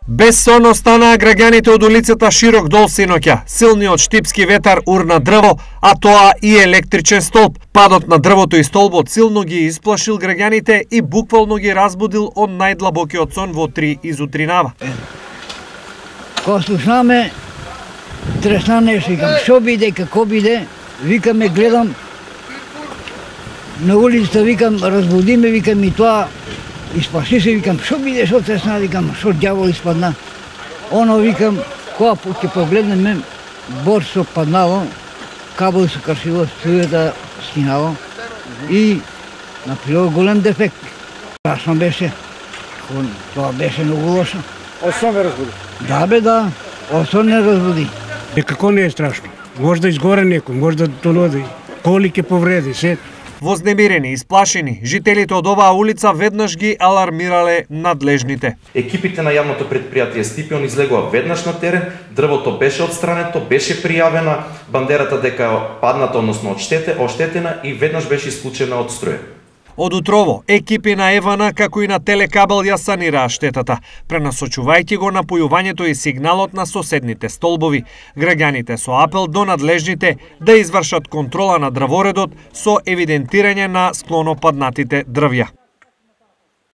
Без сон останаа граѓаните од улицата Широк дол синоќа. Силниот штипски ветар урна дрво, а тоа и електричен столб. Падот на дрвото и столбот силно ги исплашил граѓаните и буквално ги разбудил од најдлабокиот сон во 3 изутринава. Кога слушнаме, тресна нешто, викам, шо биде, како биде, викаме, гледам, на улицата, викам, разбудиме, викам, и тоа, испаши се, викам, шо биде, шо тресна, викам, шо дјавол испадна. Оно, викам, кога ќе погледнеме, бор со паднало, кабел се кршило, струјата скинало и направило голем дефект. Страшно беше, тоа беше многу лошо. Од сон ме разбуди? Да бе, да, од сон не разбуди. Како не е страшно? Може да изгоре некој, може да тоноди, коли ќе повреди, се. Вознемирени и сплашени, жителите од оваа улица веднаш ги алармирале надлежните. Екипите на јавното предпријатие Стипион излегува веднаш на терен, дрвото беше отстрането, беше пријавена, бандерата дека е падната, односно оштетена и веднаш беше исклучена од струја. Од утрово, екипи на Евана, како и на Телекабел ја санираа штетата, пренасочувајќи го напојувањето и сигналот на соседните столбови. Граѓаните со апел до надлежните да извршат контрола на дрворедот со евидентирање на склонопаднатите дрвја.